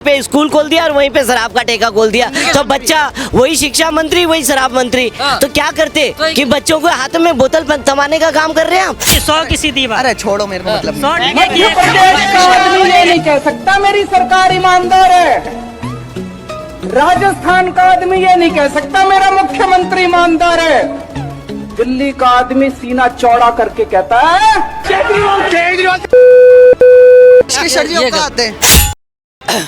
पे स्कूल खोल दिया और वहीं पे शराब का ठेका खोल दिया। तो बच्चा वही शिक्षा मंत्री वही शराब मंत्री, तो क्या करते कि बच्चों को हाथ में बोतल थमाने का काम कर रहे हैं आप। 100 की सीधी बात। अरे छोड़ो मेरे को मतलब मध्य प्रदेश का आदमी ये नहीं कह सकता मेरी सरकार ईमानदार है। राजस्थान का आदमी ये नहीं कह सकता मेरा मुख्यमंत्री ईमानदार है। दिल्ली का आदमी सीना चौड़ा करके कहता है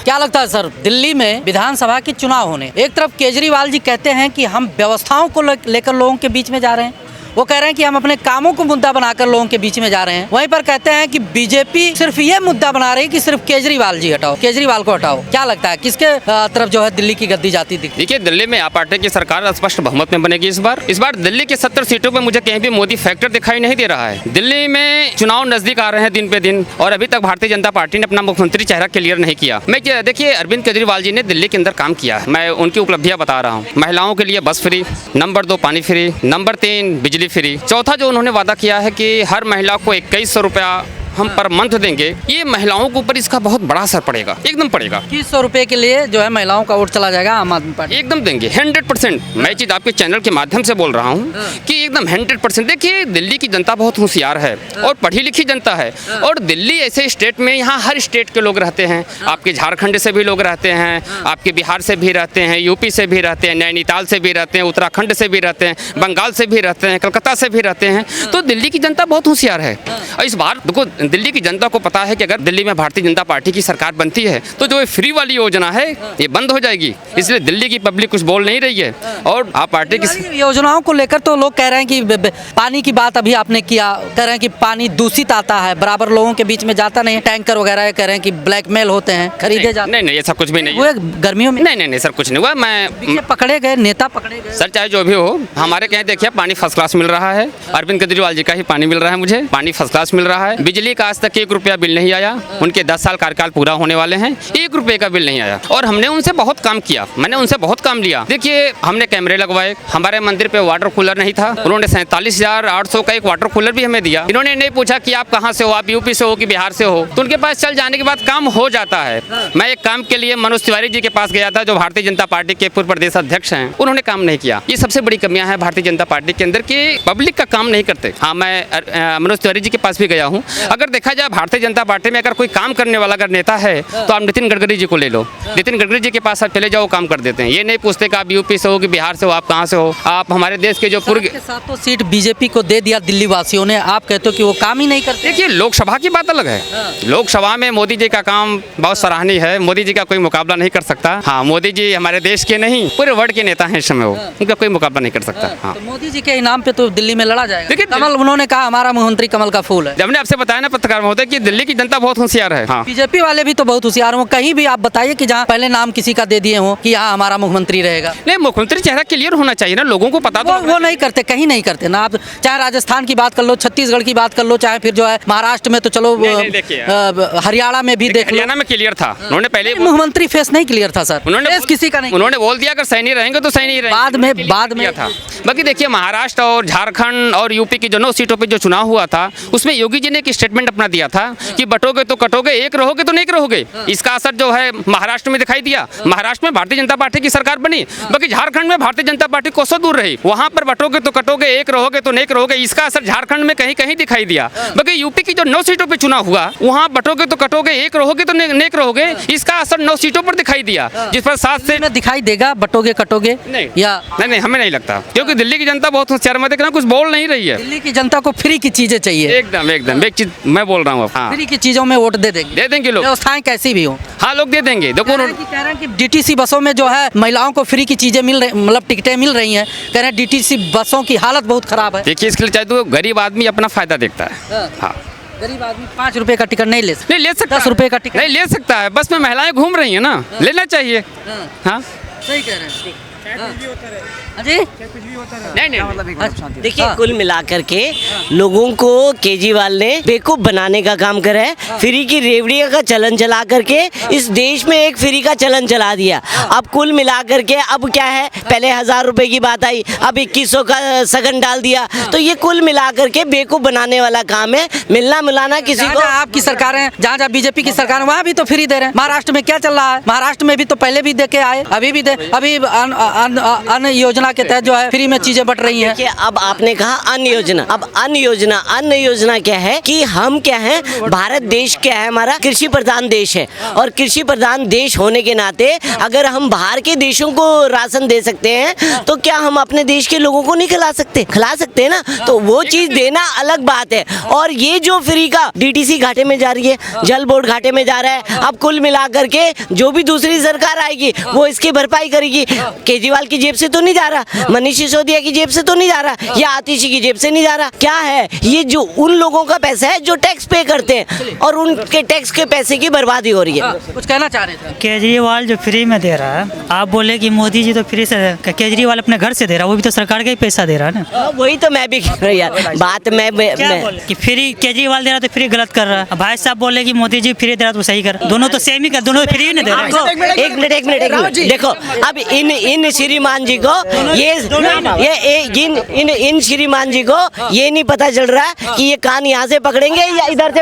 क्या लगता है सर, दिल्ली में विधानसभा के चुनाव होने, एक तरफ केजरीवाल जी कहते हैं कि हम व्यवस्थाओं को लेकर लोगों के बीच में जा रहे हैं, वो कह रहे हैं कि हम अपने कामों को मुद्दा बनाकर लोगों के बीच में जा रहे हैं। वहीं पर कहते हैं कि बीजेपी सिर्फ ये मुद्दा बना रही है कि सिर्फ केजरीवाल जी हटाओ, केजरीवाल को हटाओ। क्या लगता है किसके तरफ जो है दिल्ली की गद्दी जाती दिखती? देखिए, दिल्ली में आप पार्टी की सरकार स्पष्ट बहुमत में बनेगी इस बार दिल्ली की 70 सीटों पे मुझे कहीं भी मोदी फैक्टर दिखाई नहीं दे रहा है। दिल्ली में चुनाव नजदीक आ रहे हैं दिन पे दिन, और अभी तक भारतीय जनता पार्टी ने अपना मुख्यमंत्री चेहरा क्लियर नहीं किया। देखिए, अरविंद केजरीवाल जी ने दिल्ली के अंदर काम किया है, मैं उनकी उपलब्धियां बता रहा हूँ। महिलाओं के लिए बस फ्री, नंबर 2 पानी फ्री, नंबर 3 बिजली फ्री, चौथा जो उन्होंने वादा किया है कि हर महिला को 2100 रुपया हम पर मंथ देंगे, ये महिलाओं के ऊपर इसका बहुत बड़ा असर पड़ेगा, एकदम पड़ेगा। 2100 रुपए के लिए जो है महिलाओं का वोट चला जाएगा आम आदमी पार्टी, एकदम देंगे 100%। मैं चीज आपके चैनल के माध्यम से बोल रहा हूँ कि एकदम 100%। देखिए, दिल्ली की जनता बहुत होशियार है और पढ़ी लिखी जनता है, और दिल्ली ऐसे स्टेट में यहाँ हर स्टेट के लोग रहते हैं। आपके झारखंड से भी लोग रहते हैं, आपके बिहार से भी रहते हैं, यूपी से भी रहते हैं, नैनीताल से भी रहते हैं, उत्तराखंड से भी रहते हैं, बंगाल से भी रहते हैं, कलकत्ता से भी रहते हैं। तो दिल्ली की जनता बहुत होशियार है। और इस बार देखो, दिल्ली की जनता को पता है कि अगर दिल्ली में भारतीय जनता पार्टी की सरकार बनती है तो जो फ्री वाली योजना है ये बंद हो जाएगी। इसलिए दिल्ली की पब्लिक कुछ बोल नहीं रही है। और आप पार्टी की योजनाओं को लेकर तो लोग कह रहे हैं कि पानी की बात अभी आपने किया, कह रहे हैं कि पानी दूषित आता है, बराबर लोगों के बीच में जाता नहीं, टैंकर वगैरह कह रहे हैं कि ब्लैकमेल होते हैं, खरीदे जाते। नहीं, ऐसा कुछ भी नहीं हुआ गर्मियों में। नहीं सर, कुछ नहीं हुआ। मैं पकड़े गए नेता, पकड़े गए सर, चाहे जो भी हो, हमारे कहीं देखिए पानी फर्स्ट क्लास मिल रहा है। अरविंद केजरीवाल जी का ही पानी मिल रहा है, मुझे पानी फर्स्ट क्लास मिल रहा है। बिजली का आज तक 1 रुपया बिल नहीं आया। उनके 10 साल कार्यकाल पूरा होने वाले हैं, 1 रुपए का बिल नहीं आया। और हमने उनसे बहुत काम किया, मैंने उनसे बहुत काम लिया। देखिए, हमने कैमरे लगवाए, हमारे मंदिर पे वाटर कूलर नहीं था, उन्होंने 47,800 का एक वाटर कूलर भी हमें दिया। इन्होंने नहीं पूछा कि आप कहाँ से हो, आप यूपी से हो कि बिहार से हो, तो उनके पास चल जाने के बाद काम हो जाता है। मैं एक काम के लिए मनोज तिवारी जी के पास गया था, जो भारतीय जनता पार्टी के पूर्व प्रदेश अध्यक्ष हैं, उन्होंने काम नहीं किया। ये सबसे बड़ी कमियां है भारतीय जनता पार्टी के अंदर कि पब्लिक का काम नहीं करते। हाँ, मैं मनोज तिवारी जी के पास भी गया हूँ। अगर देखा जाए भारतीय जनता पार्टी में अगर कोई काम करने वाला अगर नेता है तो आप नितिन गडकरी जी को ले लो। नितिन गडकरी जी के पास आप चले जाओ, काम कर देते हैं। ये नहीं पूछते कि आप यूपी से हो कि बिहार से हो, आप कहाँ से हो। आप हमारे देश के जो पूर्व 7 सीट बीजेपी को दे दिया दिल्ली वासियों ने, आप कहते हो कि वो काम ही नहीं करते। देखिए, लोकसभा की बात अलग है। लोकसभा में मोदी जी का काम बहुत सराहनीय है, मोदी जी का कोई मुकाबला नहीं कर सकता। हाँ, मोदी जी हमारे देश के नहीं पूरे वर्ल्ड के नेता हैं इस समय, वो उनका कोई मुकाबला नहीं कर सकता। हाँ, तो मोदी जी के इनाम पे तो दिल्ली में लड़ा जाएगा। देखिए, कमल, उन्होंने कहा हमारा मुख्यमंत्री कमल का फूल है। जब हमने आपसे बताया ना पत्रकार महोदय कि दिल्ली की जनता बहुत होशियार है। हाँ, बीजेपी वाले भी तो बहुत होशियार हो। कहीं भी आप बताइए कि जहाँ पहले नाम किसी का दे दिए हो कि यहाँ हमारा मुख्यमंत्री रहेगा। नहीं, मुख्यमंत्री चेहरा क्लियर होना चाहिए ना, लोगों को पता तो। वो नहीं करते, कहीं नहीं करते ना। आप चाहे राजस्थान की बात कर लो, छत्तीसगढ़ की बात कर लो, चाहे फिर जो है महाराष्ट्र में तो चलो, हरियाणा में भी देख लो। हरियाणा में क्लियर था, उन्होंने पहले मुख्यमंत्री फेस नहीं क्लियर था सर, उन्होंने किसी का नहीं। उन्होंने बोल दिया अगर सैनी रहेंगे तो सैनी रहेंगे, बाद में था। बाकी देखिए, महाराष्ट्र और झारखंड और यूपी की जो 9 सीटों पे जो चुनाव हुआ था, उसमें योगी जी ने एक स्टेटमेंट अपना दिया था कि बटोगे तो कटोगे, एक रहोगे तो नहीं रहोगे। इसका असर जो है महाराष्ट्र में दिखाई दिया। महाराष्ट्र में भारतीय जनता पार्टी की सरकार बनी, बाकी झारखंड में भारतीय जनता पार्टी कोसों दूर रही। वहां पर बटोगे तो कटोगे, एक रहोगे तो नहीं रहोगे, इसका असर झारखंड में कहीं कहीं दिखाई दिया। बाकी यूपी की जो 9 सीटों पे चुनाव हुआ, वहां बटोगे तो कटोगे, एक रहोगे तो नहीं रहोगे, इसका असर 9 सीटों पर दिखाई दिया, जिस पर 7 से दिखाई देगा। बटोगे कटोगे नहीं, या नहीं, हमें नहीं लगता, क्योंकि दिल्ली की जनता बहुत होशियार है। देखना, कुछ बोल नहीं रही है। दिल्ली की जनता को फ्री की चीजें चाहिए। एकदम एक चीज मैं बोल रहा हूँ, फ्री की चीजों में वोट दे देंगे लोग, व्यवस्थाएं कैसी भी हो। हाँ, लोग दे देंगे। देखो, कह रहे हैं कि डीटीसी बसों में जो है महिलाओं को फ्री की चीजें मिल रही, मतलब टिकटें मिल रही हैं। कह रहे हैं डीटीसी बसों की हालत बहुत खराब है। देखिए, इसके लिए चाहे तो गरीब आदमी अपना फायदा देखता है। हाँ, गरीब आदमी 5 रुपए का टिकट नहीं ले सकता, 10 रुपए का टिकट नहीं ले सकता है। बस में महिलाएं घूम रही है ना, लेना चाहिए। हाँ, सही कह रहे हैं। जी नहीं देखिए कुल मिलाकर के लोगों को केजरीवाल ने बेवकूफ बनाने का काम करा है। फ्री की रेवड़ियों का चलन चला करके इस देश में एक फ्री का चलन चला दिया। अब कुल मिलाकर के अब क्या है, पहले 1000 रुपए की बात आई, अब 2100 का सगन डाल दिया। तो ये कुल मिलाकर के बेवकूफ बनाने वाला काम है। मिलना मिलाना किसी को आपकी सरकार है, जहाँ बीजेपी की सरकार है वहाँ भी तो फ्री दे रहे हैं। महाराष्ट्र में क्या चल रहा है? महाराष्ट्र में भी तो पहले भी दे के आए, अभी भी दे, अभी अन्न योजना के तहत जो है फ्री में चीजें बट रही हैं। देखिए अब आपने कहा अन्न योजना, अब अन्न योजना क्या है कि हम क्या है, भारत देश क्या है, हमारा कृषि प्रधान देश है। और कृषि प्रधान देश होने के नाते अगर हम बाहर के देशों को राशन दे सकते हैं तो क्या हम अपने देश के लोगों को नहीं खिला सकते हैं ना। तो वो चीज देना अलग बात है। और ये जो फ्री का डीटीसी घाटे में जा रही है, जल बोर्ड घाटे में जा रहा है। अब कुल मिलाकर के जो भी दूसरी सरकार आएगी वो इसकी भरपाई करेगी। केजरीवाल की जेब से तो नहीं जा रहा, मनीष सिसोदिया की जेब से तो नहीं जा रहा, या आतिशी की जेब से नहीं जा रहा। क्या है ये? जो उन लोगों का पैसा है जो टैक्स पे करते हैं और उनके टैक्स के पैसे की बर्बादी हो रही है। कुछ कहना चाह रहे थे? केजरीवाल जो फ्री में दे रहा है, आप बोले कि मोदी जी तो फ्री से, केजरीवाल अपने घर से दे रहा है, वो भी तो सरकार का ही पैसा दे रहा है ना। वही तो मैं भी कह रहा हूं यार, बात मैं कि फ्री केजरीवाल दे रहा तो फ्री गलत कर रहा है। भाई साहब बोले कि मोदी जी फ्री दे रहा तो सही कर, दोनों तो सेम ही कर, दोनों फ्री ही नहीं दे रहे। एक मिनट देखो, अब इन श्रीमान जी को इन श्रीमान जी को ये नहीं पता चल रहा कि ये कान यहाँ से पकड़ेंगे या इधर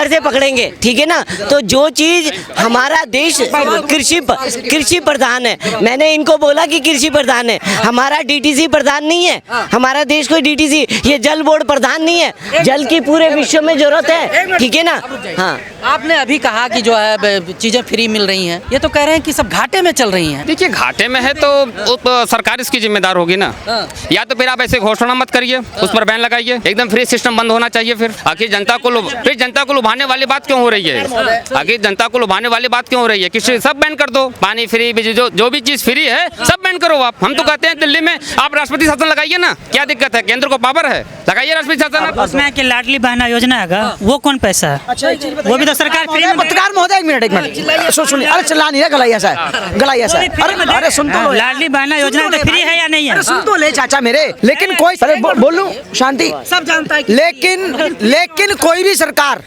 से पकड़ेंगे, ठीक है ना। तो जो चीज हमारा देश कृषि प्रधान है, मैंने इनको बोला कि कृषि प्रधान है, हमारा डीटीसी प्रधान नहीं है, हमारा देश कोई डीटीसी, ये जल बोर्ड प्रधान नहीं है। जल की पूरे विश्व में जरूरत है, ठीक है ना। हाँ, आपने अभी कहा कि जो है चीजें फ्री मिल रही हैं, ये तो कह रहे हैं कि सब घाटे में चल रही हैं। देखिए घाटे में है तो सरकार इसकी जिम्मेदार होगी ना। या तो फिर आप ऐसे घोषणा मत करिए, उस पर बैन लगाइए, एकदम फ्री सिस्टम बंद होना चाहिए। फिर आखिर जनता को लुभाने वाली बात क्यों हो रही है? आखिर जनता को लुभाने वाली बात क्यों हो रही है? किसी सब बैन कर दो, पानी फ्री, बिजली, जो भी चीज फ्री है सब बैन करो आप। हम तो कहते हैं दिल्ली में आप राष्ट्रपति शासन लगाइए ना, क्या दिक्कत है? केंद्र को पावर है, लगाइए राष्ट्रपति शासन। उसमें कि लाडली बहना योजना है, वो कौन पैसा है? वो भी तो सरकार फ्री में। पत्रकार महोदय एक मिनट सुनिए, अरे चिल्ला नहीं रहा, गलाइया सा अरे सुन तो लो, लाडली बहना योजना तो फ्री है या नहीं है? सुन तो ले चाचा मेरे, लेकिन कोई बोल लूं शांति, सब जानता है। लेकिन कोई भी सरकार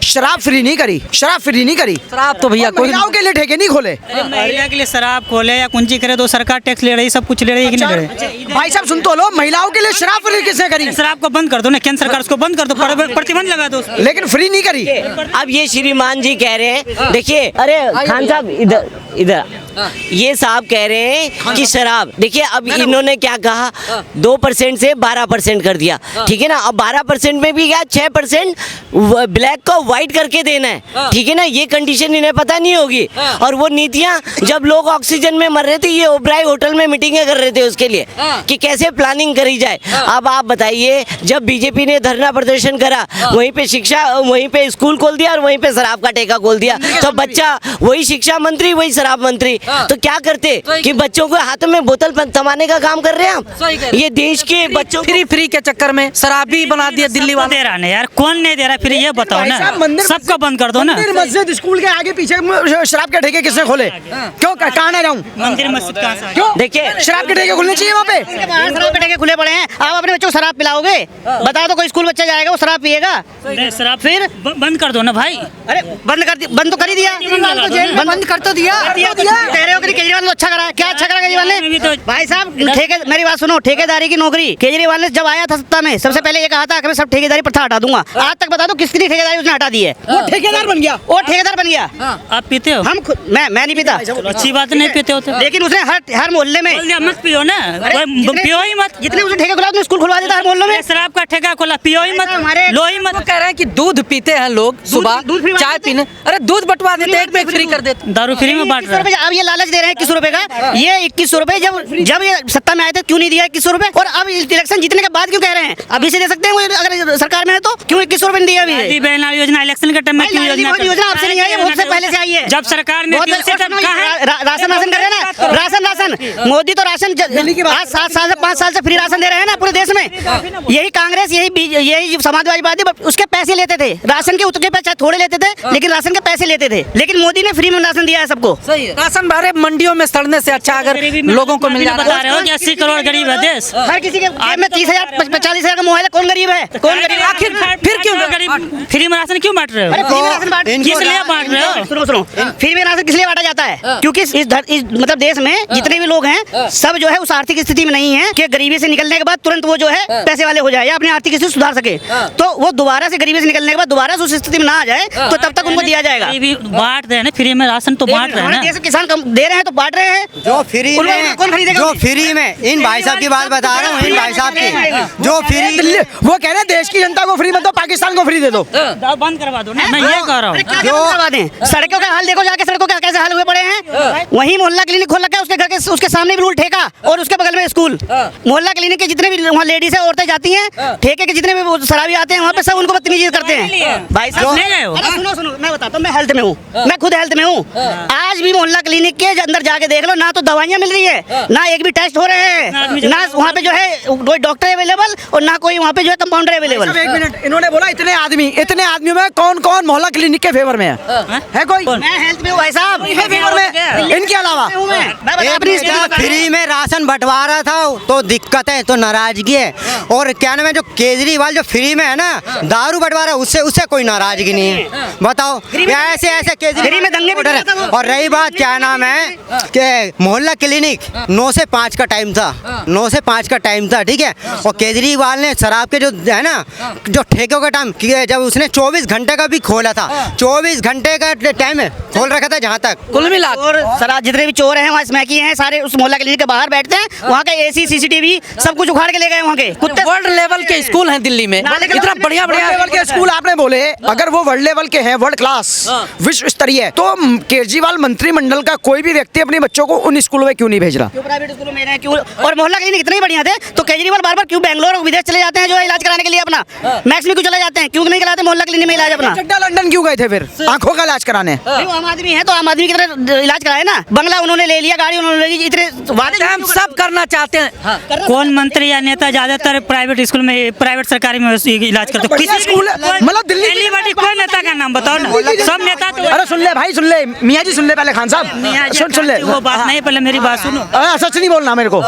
शराब फ्री नहीं करी, शराब तो भैया कोई महिलाओं के लिए ठेके नहीं खोले। महिला के लिए शराब खोले या कुंजी करे तो सरकार टैक्स ले रही, सब कुछ ले रही है कि नहीं ले रही? भाई साहब सुन तो लो, महिलाओं के लिए शराब फ्री किसने करी? शराब को बंद कर दो ना, केंद्र सरकार उसको बंद कर दो, प्रतिबंध लगा दो, लेकिन फ्री नहीं करी। अब ये श्रीमान जी कह रहे हैं, देखिए, अरे खान साहब इधर ये साहब कह रहे हैं कि शराब, देखिए अब इन्होंने क्या कहा, 2% से 12% कर दिया, ठीक है ना। अब 12% में भी क्या 6% ब्लैक को व्हाइट करके देना है, ठीक है ना। ये कंडीशन इन्हें पता नहीं होगी। और वो नीतियां, जब लोग ऑक्सीजन में मर रहे थे, ये ओबराय होटल में मीटिंगें कर रहे थे उसके लिए कि कैसे प्लानिंग करी जाए। अब आप बताइए, जब बीजेपी ने धरना प्रदर्शन करा, वहीं पे शिक्षा, वहीं पे स्कूल खोल दिया और वहीं पे शराब का ठेका खोल दिया। तो बच्चा वही शिक्षा मंत्री, वही शराब मंत्री, तो क्या करते कि बच्चों को हाथ में बोतल थमाने का काम कर रहे हैं आप। ये देश के बच्चों फ्री के चक्कर में शराबी बना दिया दिल्ली वाले। दे रहा ना यार, कौन नहीं दे रहा? फिर ये बताओ ना, सबका बंद कर दो ना। मस्जिद स्कूल के आगे पीछे शराब के ठेके किसने खोले? क्यों, कहाँ ना जाऊँ? मंदिर मस्जिद कहाँ से? क्यों? देखिए शराब के ठेके खुलने चाहिए वहाँ पे। शराब के ठेके खुले पड़े हैं, आप अपने बच्चों को शराब पिलाओगे? बता दो, कोई स्कूल बच्चा जाएगा वो शराब पिएगा? शराब फिर बंद कर दो ना भाई। अरे बंद तो कर ही दिया, बंद कर तो दिया। कह रहे हो कि केजरीवाल ने अच्छा करा, क्या अच्छा करा केजरीवाल ने? भाई साहब मेरी बात सुनो, ठेकेदारी की नौकरी केजरीवाल ने जब आया था सत्ता में, सबसे पहले ये कहा था कि मैं सब ठेकेदारी प्रथा हटा दूंगा। आज तक बता दो किसकी ठेकेदारी उसने हटा दी है? वो ठेकेदार बन गया। आप पीते हो? हम मैं नहीं पीता। अच्छी बात नहीं पीते होते, लेकिन उसने हर मोहल्ले में मत पियो ना, पियो ही मत। जितने उसने ठेके खुला उसने स्कूल खुलवा देता हर मोहल्लों में। शराब का ठेका खोला, पियो ही मत, लो ही मत। कह रहे हैं कि दूध पीते हैं लोग सुबह, चाय पीने, अरे दूध बंटवा देते, एक में फ्री कर देते, दारू फ्री में बांट रहे हैं। अब ये लालच दे रहे हैं 21 रुपए का। ये 21 रुपए जब ये सत्ता में आए थे क्यों नहीं दिया 21 रुपए? और अब इलेक्शन जीतने के बाद क्यों कह रहे हैं? अभी से दे सकते हैं, अगर सरकार में है तो क्यों 21 रुपए नहीं दिया? अभी बहना योजना इलेक्शन के टाइम में क्यों? योजना आपसे नहीं आई है, बहुत से पहले से आई है। जब सरकार ने राशन कर रहे हैं ना, राशन मोदी तो राशन आज 7 साल से 5 साल से फ्री राशन दे रहे हैं ना पूरे देश में। यही कांग्रेस, यही समाजवादी पार्टी उसके पैसे लेते थे, राशन के उतने पैसे थोड़े लेते थे, लेकिन राशन के पैसे लेते थे। लेकिन मोदी ने फ्री में राशन दिया है सबको। सही है। राशन अरे मंडियों में सड़ने से अच्छा अगर लोगों को मिल बता रहे हो कि 80 करोड़ गरीब है देश। हर किसी के जेब में 30,000 40,000 का मोबाइल है, कौन गरीब है? कौन गरीब है? आखिर फिर क्यों गरीब फ्री में राशन क्यों बांट रहे अरे हो? फ्री में राशन बांट किस लिए बांट रहे हो? सुनो फ्री में राशन किस लिए बांटा जाता है? क्योंकि इस मतलब देश में जितने भी लोग हैं सब जो है उस आर्थिक स्थिति में नहीं है कि गरीबी से निकलने के बाद तुरंत वो जो है पैसे वाले हो जाए या अपनी आर्थिक स्थिति सुधार सके। तो वो दोबारा से गरीबी से निकलने के बाद दोबारा से उस स्थिति में ना आ जाए तो तब तक उनको दिया जाएगा। बांट रहे हैं ना फ्री में राशन, तो बांट रहे हैं ना। किसान दे रहे हैं तो बांट रहे हैं। जो फ्री में, कौन खरीदेगा? जो फ्री में, इन भाई साहब की बात बता रहा हूँ, इन भाई साहब की जो फ्री, वो कह रहे हैं देश की जनता को फ्री मत दो, पाकिस्तान को फ्री दे दो। बंद करवा दो ना, मैं ये कह रहा हूँ। करवा दें। सड़कों का हाल देखो जाके, सड़कों का कैसे हाल हुए पड़े हैं। वही मोहल्ला क्लिनिक खोल रखा है, उसके घर के उसके सामने भी रूल ठेका और उसके बगल में स्कूल। मोहल्ला क्लिनिक के जितने भी वहाँ लेडीज है, औरतें जाती हैं, ठेके के जितने भी शराबी आते हैं वहाँ पे सब उनको बदतमीजी करते हैं। भाई साहब सुनो मैं बताता हूँ, मैं हेल्थ में हूँ, मैं खुद हेल्थ में हूँ। आज भी मोहल्ला क्लिनिक के अंदर जाके देख लो, ना तो दवाइयाँ मिल रही है, ना एक भी टेस्ट हो रहे हैं, ना वहाँ पे जो है कोई डॉक्टर अवेलेबल और ना कोई वहाँ पे जो है कंपाउंडर अवेलेबल। एक मिनट, इन्होंने बोला इतने आदमियों में कौन कौन मोहल्ला क्लिनिक के फेवर में है कोई? मैं हेल्थ में हूँ भाई साहब, फेवर में, इनके अलावा फ्री में राशन बंटवारा था तो दिक्कत है, तो नाराजगी है। और क्या नाम है, जो केजरीवाल जो फ्री में है ना दारू बंटवारा, उससे कोई नाराजगी नहीं है। बताओ ऐसे ऐसे केजरीवाल में दंगे भी है। और रही बात क्या नाम है कि मोहल्ला क्लिनिक 9 से 5 का टाइम था, 9 से 5 का टाइम था, ठीक है। और केजरीवाल ने शराब के जो है ना जो ठेकों का टाइम, जब उसने 24 घंटे का भी खोला था, 24 घंटे का टाइम है खोल रखा था, जहाँ तक कुल मिला और शराब जितने भी चोर हैं वहाँ स्मैकी हैं सारे उस मोहल्ला क्लिनिक के बाहर बैठते हैं, वहाँ का एसी सीसीटीवी सब कुछ उखाड़ के ले गए वहाँ के कुत्ते। वर्ल्ड लेवल के स्कूल हैं दिल्ली में, इतना बढ़िया वर्ल्ड लेवल के स्कूल आपने बोले, अगर वो वर्ल्ड लेवल के हैं, वर्ल्ड क्लास विश्व स्तरीय, तो केजरीवाल मंत्रिमंडल का कोई भी व्यक्ति अपने बच्चों को उन स्कूलों में क्यों नहीं भेज रहा? क्यों प्राइवेट स्कूलों में क्यों? और मोहल्ला क्लिनिक इतने ही बढ़िया थे तो केजरीवाल बार बार क्यों बेंगलोर और विदेश चले जाते हैं जो इलाज कराने के लिए अपना? मैक्स में क्यों चले जाते हैं, क्यों नहीं कराते मोहल्ला क्लिनिक में इलाज अपना? चड्डा लंदन क्यों गए थे फिर आंखों का इलाज कराने? आम आदमी है तो आम आदमी की तरह इलाज कराए ना। बंगला उन्होंने ले लिया, गाड़ी उन्होंने ले ली, इतने वादे हम सब करना चाहते हैं। कौन मंत्री या नेता ज्यादातर प्राइवेट स्कूल में, प्राइवेट सरकारी में इलाज करते? बढ़िया स्कूल है, मतलब दिल्ली एलिबर्टी कोई नेता का नाम बताओ ना, सब नेता तो। अरे सुन ले भाई, सुन ले मियाँ जी, सुन ले पहले, खान साहब सुन ले, वो बात नहीं, पहले मेरी बात सुनो। सच नहीं बोलना मेरे को,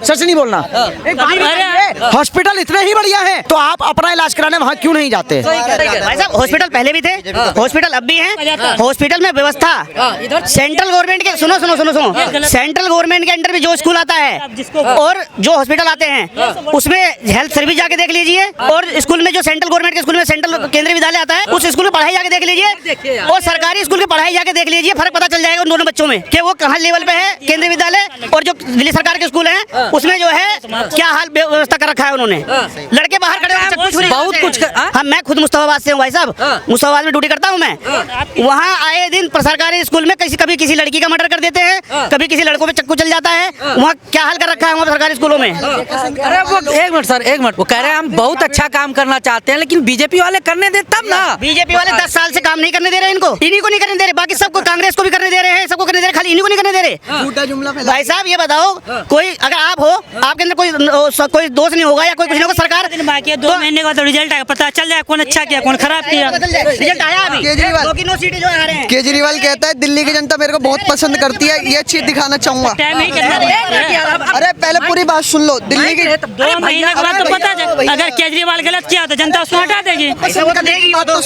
सच नहीं बोलना। हॉस्पिटल इतने ही बढ़िया है तो आप अपना इलाज कराने वहाँ क्यों नहीं जाते? भाई साहब हॉस्पिटल पहले भी थे, हॉस्पिटल अब भी हैं। हॉस्पिटल में व्यवस्था सेंट्रल गवर्नमेंट के, सुनो सेंट्रल गवर्नमेंट के अंडर भी जो स्कूल आता है और जो हॉस्पिटल आते हैं उसमें हेल्थ सर्विस जाके देख लीजिए, और स्कूल में जो सेंट्रल गवर्नमेंट के स्कूल में सेंट्रल केंद्रीय विद्यालय आता है उस स्कूल में पढ़ाई जाके देख लीजिए, और सरकारी स्कूल की पढ़ाई जाके देख लीजिए, फर्क पता चल जाएगा उन दोनों बच्चों में कि वो कहाँ लेवल पे है केंद्रीय विद्यालय और जो दिल्ली सरकार के स्कूल हैं उसमें जो है क्या हाल व्यवस्था कर रखा है उन्होंने। लड़के बाहर खड़े होकर बहुत कुछ हाँ, मैं खुद मुस्तफाबाद से हूँ भाई साहब, मुस्तफाबाद में ड्यूटी करता हूँ मैं। वहाँ आए दिन सरकारी स्कूल में कभी किसी लड़की का मर्डर कर देते हैं, कभी किसी लड़कों पे चक्कू चल जाता है। वहाँ क्या हाल कर रखा है वहाँ सरकारी स्कूलों में? अरे वो एक मिनट सर, एक मिनट, वो कह रहे हैं हम बहुत अच्छा काम करना चाहते हैं लेकिन बीजेपी वाले करने दे तब ना। बीजेपी वाले 10 साल से काम नहीं करने दे रहे, इनको इन्हीं को नहीं करने दे रहे, बाकी सबको कांग्रेस को भी करने दे रहे हैं, सबको करने दे रहे, खाली इन्हीं को नहीं करने दे रहे। भाई साहब ये बताओ, कोई अगर आप हो, आपके अंदर कोई दोष नहीं होगा या कोई कुछ नहीं होगा, सरकार बाकी है 2 महीने का तो रिजल्ट आएगा, पता चल जाएगा कौन अच्छा किया कौन खराब किया। रिजल्ट आया अभी, केजरीवाल 2 सीटें जो आ रहे हैं। केजरीवाल कहता है दिल्ली की जनता मेरे को बहुत पसंद करती है, ये चीज दिखाना चाहूंगा। टाइम नहीं करना। अरे पहले पूरी बात सुन लो, दिल्ली की 2 महीने के बाद तो पता चल, अगर केजरीवाल गलत किया तो जनता उसको हटा देगी।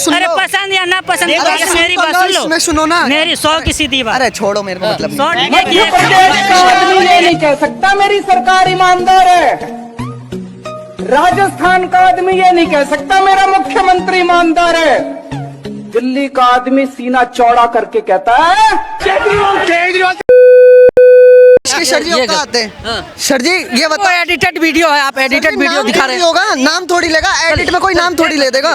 अरे पसंद या ना पसंद, मेरी बात सुन लो, सुनो ना, मेरी 100 की सीधी बात। अरे छोड़ो मेरे को मतलब मध्य प्रदेश का आदमी ये नहीं कह सकता मेरी सरकार ईमानदार है, राजस्थान का आदमी ये नहीं कह सकता मेरा मुख्यमंत्री ईमानदार है, दिल्ली का आदमी सीना चौड़ा करके कहता है केजरीवाल। सर जी आते हैं, सर जी ये बताओ, एडिटेड वीडियो है, आप एडिटेड वीडियो दिखा रहे हैं, होगा नाम थोड़ी लेगा, एडिट में कोई नाम थोड़ी ले देगा।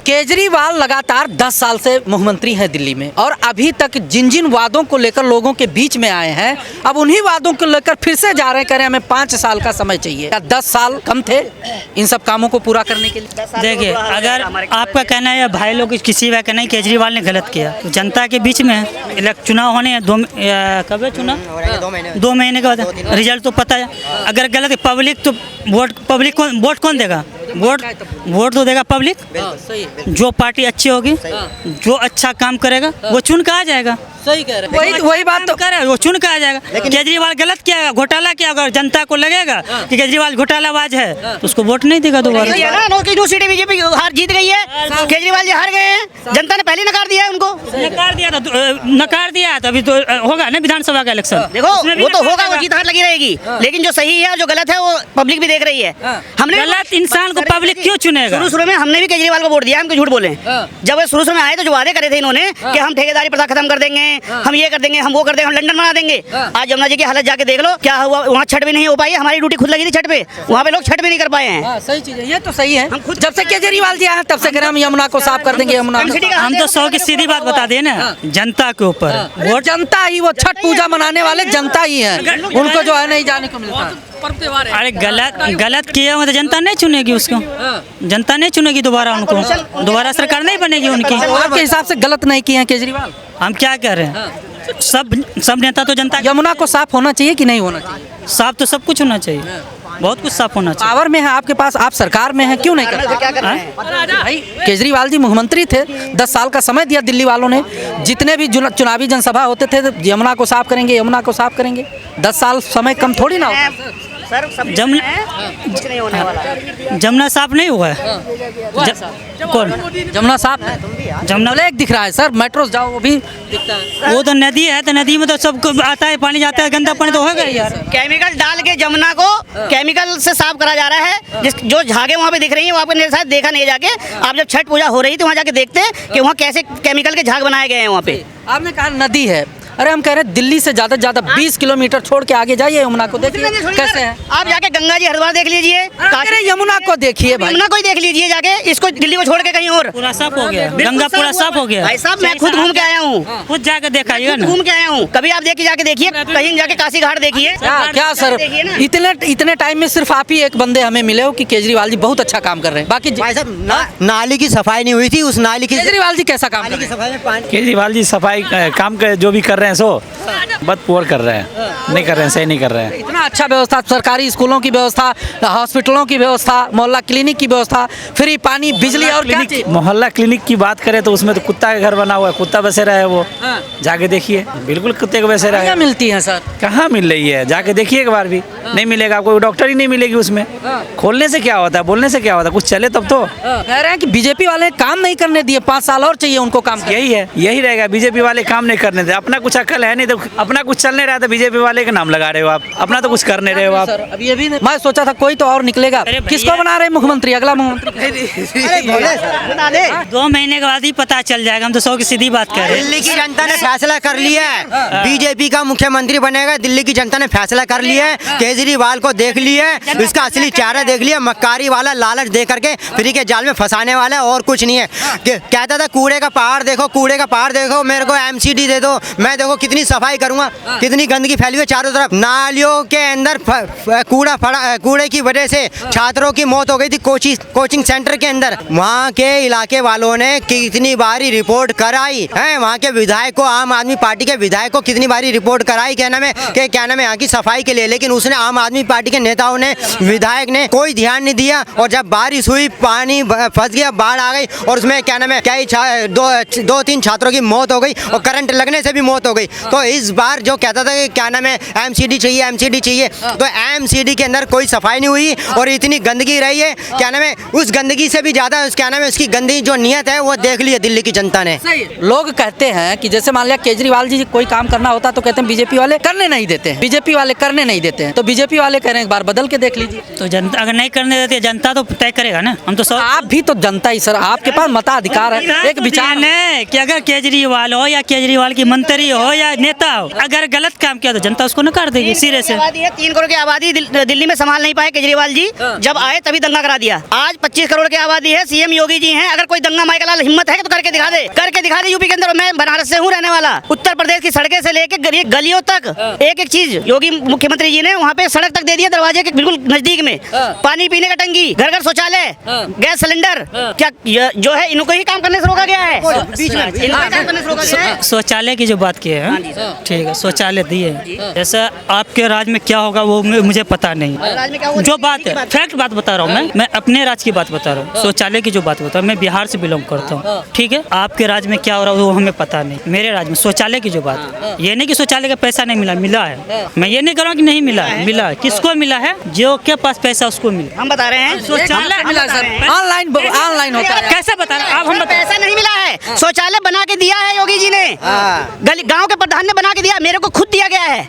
केजरीवाल लगातार 10 साल से मुख्यमंत्री हैं दिल्ली में, और अभी तक जिन जिन वादों को लेकर लोगों के बीच में आए हैं, अब उन्हीं वादों को लेकर फिर से जा रहे हैं, कह रहे हैं हमें 5 साल का समय चाहिए। क्या 10 साल कम थे इन सब कामों को पूरा करने के लिए? देखिए, अगर आपका कहना है या भाई लोग किसी का कहना है केजरीवाल ने गलत किया, तो जनता के बीच में चुनाव होने हैं, कब है चुनाव? 2 महीने के बाद रिजल्ट तो पता है। अगर गलत है पब्लिक तो वोट कौन देगा? वोट तो देगा पब्लिक। जो पार्टी अच्छी होगी, जो अच्छा काम करेगा वो चुन कर आ जाएगा। सही कह रहे हैं। वही बात तो करे वो चुन के आ जाएगा। केजरीवाल गलत किया, घोटाला किया, अगर जनता को लगेगा कि केजरीवाल घोटालाबाज है तो उसको वोट नहीं देगा दोबारा। नौ सीटें बीजेपी हार जीत गई है, केजरीवाल जी हार गए हैं, जनता ने पहले नकार दिया है उनको। नकार दिया तो अभी तो होगा ना विधानसभा का इलेक्शन। देखो वो तो होगा, वो जीत हार लगी रहेगी, लेकिन जो सही है और जो गलत है वो पब्लिक भी देख रही है। हमने गलत इंसान को पब्लिक क्यों चुनेगा? शुरू में हमने भी केजरीवाल को वोट दिया, हम क्यों झूठ बोले। जब वो शुरू में आए तो जो वादे करे थे इन्होंने कि हम ठेकेदारी प्रथा खत्म कर देंगे, हम ये कर देंगे, हम वो कर देंगे, हम लंदन बना देंगे। आज यमुना जी की हालत जाके देख लो क्या हुआ, वहाँ छठ भी नहीं हो पाई। हमारी ड्यूटी खुद लगी थी छठ पे, वहाँ पे लोग छठ भी नहीं कर पाए हैं। सही चीज है, ये तो सही है। जब से केजरीवाल जी आए तब से कह रहे हम यमुना को साफ कर देंगे, यमुना हम तो 100 की सीधी बात बता दें ना, जनता के ऊपर वोट जनता ही, वो छठ पूजा मनाने वाले जनता ही है, उनको जो है नहीं जाने को मिलता। अरे गलत किया हुआ तो जनता नहीं चुनेगी उसको, जनता नहीं चुनेगी दोबारा उनको, दोबारा सरकार नहीं बनेगी उनकी। आपके हिसाब से गलत नहीं किए हैं केजरीवाल? हम क्या कह रहे हैं, सब नेता तो जनता। यमुना को साफ होना चाहिए कि नहीं होना चाहिए? साफ तो सब कुछ होना चाहिए, बहुत कुछ साफ होना चाहिए। पावर में है आपके पास, आप सरकार में है, क्यों नहीं करते? भाई केजरीवाल जी मुख्यमंत्री थे, 10 साल का समय दिया दिल्ली वालों ने, जितने भी चुनावी जनसभा होते थे यमुना को साफ करेंगे, यमुना को साफ करेंगे। 10 साल समय कम थोड़ी ना होता। जमुना साफ नहीं हुआ है। कौन जमुना साफ है? जमुना लेक दिख रहा है सर, मेट्रो जाओ वो भी दिखता है। वो तो नदी है, तो नदी में तो सब आता है, पानी जाता है, गंदा पानी तो होगा यार। केमिकल डाल के जमुना को केमिकल से साफ करा जा रहा है। जो झागे वहाँ पे दिख रही है वहाँ पे शायद देखा नहीं जाके। आप जब छठ पूजा हो रही थी वहाँ जाके देखते कि वहाँ कैसे केमिकल के झाग बनाए गए हैं वहाँ पे। आपने कहा नदी है, अरे हम कह रहे हैं दिल्ली से ज्यादा 20 किलोमीटर छोड़ के आगे जाइए, यमुना को देखिए कैसे है। आप जाके गंगा जी हरिद्वार देख लीजिए, यमुना को देखिए भाई, यमुना को ही देख लीजिए जाके, इसको दिल्ली को छोड़ के कहीं और। पूरा साफ हो गया, गंगा पूरा साफ हो गया भाई साहब मैं खुद घूम के आया हूँ, खुद जाकर देखा घूम के आया हूँ। कभी आप जाके देखिए, कहीं जाके काशी घाट देखिए। क्या सर इतने टाइम में सिर्फ आप ही एक बंदे हमें मिले हो कि केजरीवाल जी बहुत अच्छा काम कर रहे हैं, बाकी भाई साहब नाली की सफाई नहीं हुई थी, उस नाली की केजरीवाल जी कैसा काम कर रहे हैं? केजरीवाल जी सफाई काम जो भी कर रहे हैं सो बहुत पुअर कर रहे हैं, नहीं कर रहे हैं, सही नहीं कर रहे हैं। इतना अच्छा व्यवस्था, सरकारी स्कूलों की व्यवस्था, हॉस्पिटलों की व्यवस्था, मोहल्ला क्लिनिक की व्यवस्था, फ्री पानी, बिजली और क्या चाहिए? मोहल्ला क्लिनिक की बात करें तो उसमें तो कुत्ता का घर बना हुआ है, कुत्ता बसेरा है वो। जाके देखिए, बिल्कुल कुत्ते का बसेरा है। मिलती है सर? कहाँ मिल रही है, जाके देखिए एक बार भी। नहीं मिलेगा आपको, डॉक्टर ही नहीं मिलेगी उसमें। खोलने से क्या होता है, बोलने से क्या होता है, कुछ चले तब तो। कह रहे हैं कि बीजेपी वाले काम नहीं करने दिए, 5 साल और चाहिए उनको काम। यही है, यही रहेगा, बीजेपी वाले काम नहीं करने दे। अपना कुछ अक्ल है नहीं तो अपना कुछ चल नहीं रहा था, बीजेपी वाले का नाम लगा रहे हो आप, अपना तो कुछ कर नहीं रहे हो आप। अभी ये भी मैं सोचा था कोई तो और निकलेगा, किसको बना रहे मुख्यमंत्री, अगला मुख्यमंत्री? 2 महीने के बाद ही पता चल जाएगा, हम तो 100 की सीधी बात कर रहे हैं। दिल्ली की जनता ने फैसला कर लिया है, बीजेपी का मुख्यमंत्री बनेगा। दिल्ली की जनता ने फैसला कर लिया है, केजरीवाल को देख लिया है, इसका असली चेहरा देख लिया। मक्कारी वाला लालच दे करके फ्री के जाल में फंसाने वाला है, और कुछ नहीं है। कहता था कूड़े का पहाड़ देखो, कूड़े का पहाड़ देखो, मेरे को एमसीडी दे दो, मैं देखो कितनी सफाई करूंगा। कितनी गंदगी फैली हुई चारों तरफ, नालियों के अंदर कूड़े की वजह से छात्रों की मौत हो गई थी कोचिंग सेंटर के अंदर। वहाँ के इलाके वालों ने कितनी बारी रिपोर्ट कराई है, वहाँ के विधायक को, आम आदमी पार्टी के विधायक को कितनी बारी रिपोर्ट कराई, क्या नाम है यहाँ की सफाई के लिए, लेकिन उसने आम आदमी पार्टी के नेताओं ने, विधायक ने कोई ध्यान नहीं दिया। और जब बारिश हुई, पानी फंस गया, बाढ़ आ गई और उसमें क्या नाम है, क्या ही 2-3 छात्रों की मौत हो गई और करंट लगने से भी मौत हो गई। तो इस बार जो कहता था कि क्या नाम है एमसीडी चाहिए, तो एमसीडी के अंदर कोई सफाई नहीं हुई और इतनी गंदगी रही है। क्या नाम है, उस गंदगी से भी ज्यादा क्या नाम है, उसकी गंदी जो नियत है वो देख लिया दिल्ली की जनता ने। लोग कहते हैं कि जैसे मान लिया केजरीवाल जी कोई काम करना होता तो कहते हैं बीजेपी वाले करने नहीं देते हैं, बीजेपी वाले करने नहीं देते हैं, तो बीजेपी वाले कह रहे हैं एक बार बदल के देख लीजिए। तो जनता अगर नहीं करने देती है, जनता तो तय करेगा ना। हम तो आप भी तो जनता ही सर, आपके पास मताधिकार है, एक विचार है कि अगर केजरीवाल हो या केजरीवाल की मंत्री हो या नेता हो, अगर गलत काम किया तो जनता उसको नकार देगी सिरे से। 3 करोड़ की आबादी दिल्ली में संभाल नहीं पाए केजरीवाल जी, जब आए तभी दंगा करा दिया। आज 25 करोड़ की आबादी है, सीएम योगी जी हैं। अगर कोई दंगा माइकलाल हिम्मत है तो करके दिखा दे यूपी के अंदर। मैं बनारस से हूँ रहने वाला, उत्तर प्रदेश की सड़कें से लेके गलियों तक एक चीज योगी मुख्यमंत्री जी ने वहाँ पे सड़क तक दे दिया, दरवाजे के बिल्कुल नजदीक में पानी पीने का टंकी, घर शौचालय, गैस सिलेंडर। क्या जो है इनको ही काम करने से रोका गया है? शौचालय की जो बात की दिए हैं, ठीक है, शौचालय दिए हैं। जैसे आपके राज्य में क्या होगा वो मुझे पता नहीं, राज्य में क्या हुआ? जो बात है फैक्ट बात बता रहा हूँ मैं अपने राज्य की बात बता रहा हूँ, शौचालय की जो बात बता रहा हूँ। मैं बिहार से बिलोंग करता हूँ, ठीक है। आपके राज्य में क्या हो रहा है वो हमें पता नहीं। मेरे राज्य में शौचालय की जो बात, ये नहीं कि शौचालय का पैसा नहीं मिला, मिला है। मैं ये नहीं कर रहा हूँ कि नहीं मिला है, मिला है। किसको मिला है? जो के पास पैसा उसको मिला। हम बता रहे हैं शौचालय मिला सर, ऑनलाइन होता है। कैसे बता रहे हैं आप? हम बता पैसा नहीं मिला है, शौचालय बना के दिया है योगी जी ने, गांव के प्रधान ने बना के दिया, मेरे को खुद दिया गया है।